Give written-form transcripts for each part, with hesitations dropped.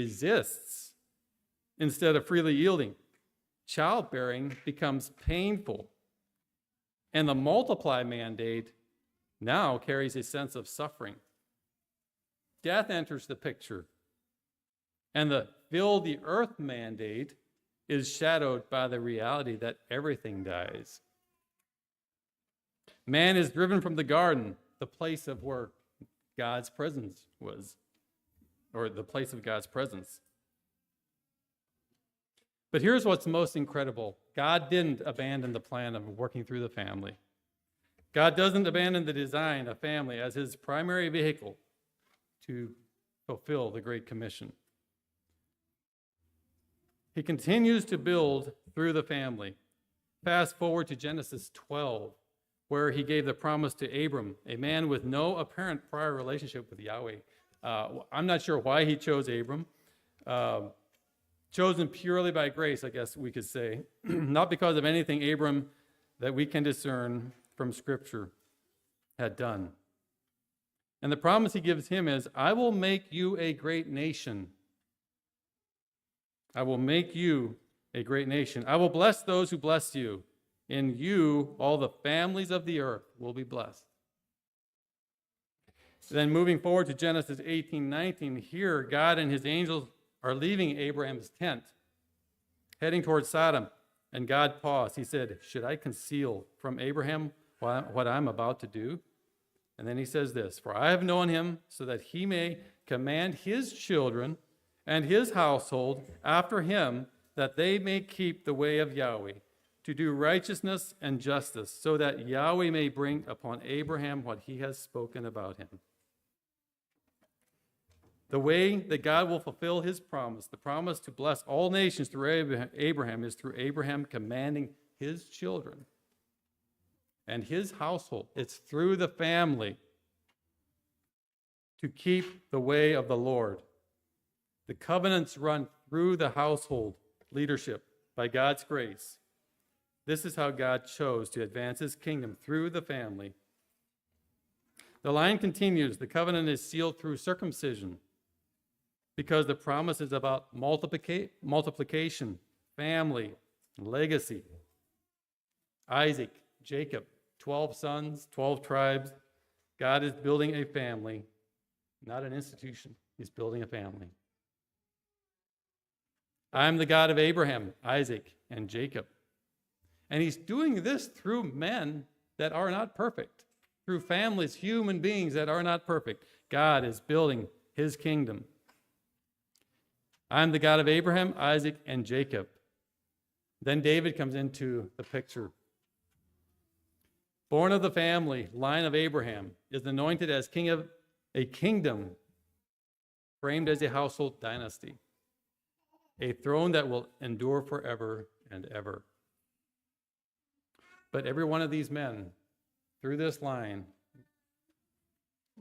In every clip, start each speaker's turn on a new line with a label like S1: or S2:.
S1: resists instead of freely yielding. Childbearing becomes painful. And the multiply mandate now carries a sense of suffering. Death enters the picture. And the fill the earth mandate is shadowed by the reality that everything dies. Man is driven from the garden, the place of where God's presence was, or the place of God's presence. But here's what's most incredible. God didn't abandon the plan of working through the family. God doesn't abandon the design of family as his primary vehicle to fulfill the Great Commission. He continues to build through the family. Fast forward to Genesis 12, where he gave the promise to Abram, a man with no apparent prior relationship with Yahweh. I'm not sure why he chose Abram. Chosen purely by grace, I guess we could say, not because of anything Abram that we can discern from Scripture had done. And the promise he gives him is, I will make you a great nation. I will make you a great nation. I will bless those who bless you. In you, all the families of the earth will be blessed. Then moving forward to Genesis 18:19, here God and his angels are leaving Abraham's tent, heading towards Sodom. And God paused. He said, should I conceal from Abraham what I'm about to do? And then he says this, for I have known him so that he may command his children and his household after him, that they may keep the way of Yahweh, to do righteousness and justice, so that Yahweh may bring upon Abraham what he has spoken about him. The way that God will fulfill his promise, the promise to bless all nations through Abraham, is through Abraham commanding his children and his household. It's through the family to keep the way of the Lord. The covenants run through the household leadership by God's grace. This is how God chose to advance his kingdom through the family. The line continues. The covenant is sealed through circumcision because the promise is about multiplication, family, legacy. Isaac, Jacob, 12 sons, 12 tribes. God is building a family, not an institution. He's building a family. I'm the God of Abraham, Isaac, and Jacob. And he's doing this through men that are not perfect, through families, human beings that are not perfect. God is building his kingdom. I'm the God of Abraham, Isaac, and Jacob. Then David comes into the picture. Born of the family, line of Abraham, is anointed as king of a kingdom framed as a household dynasty, a throne that will endure forever and ever. But every one of these men through this line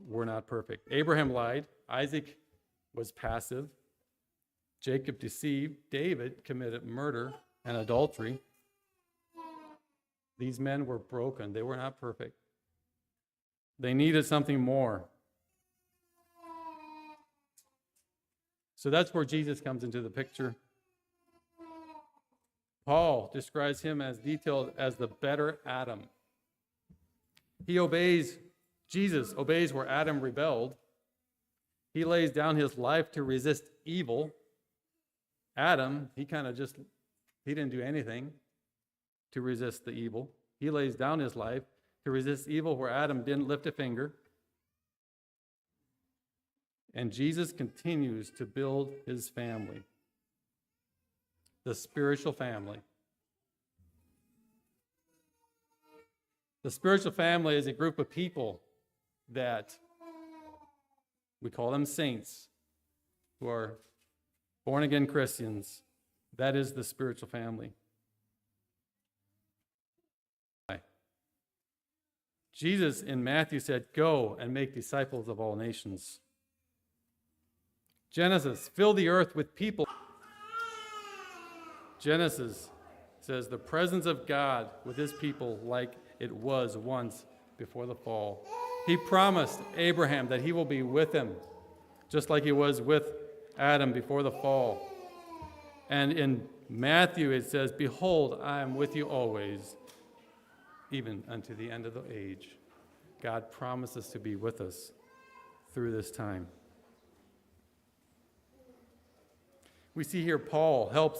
S1: were not perfect. Abraham lied. Isaac was passive. Jacob deceived. David committed murder and adultery. These men were broken. They were not perfect. They needed something more. So that's where Jesus comes into the picture. Paul describes him as detailed as the better Adam. Jesus obeys where Adam rebelled. He lays down his life to resist evil. Adam, he didn't do anything to resist the evil. He lays down his life to resist evil where Adam didn't lift a finger. And Jesus continues to build his family, the spiritual family. The spiritual family is a group of people that we call them saints, who are born-again Christians. That is the spiritual family. Jesus in Matthew said, "Go and make disciples of all nations." Genesis, fill the earth with people. Genesis says the presence of God with his people like it was once before the fall. He promised Abraham that he will be with him, just like he was with Adam before the fall. And in Matthew it says, "Behold, I am with you always, even unto the end of the age." God promises to be with us through this time. We see here Paul helps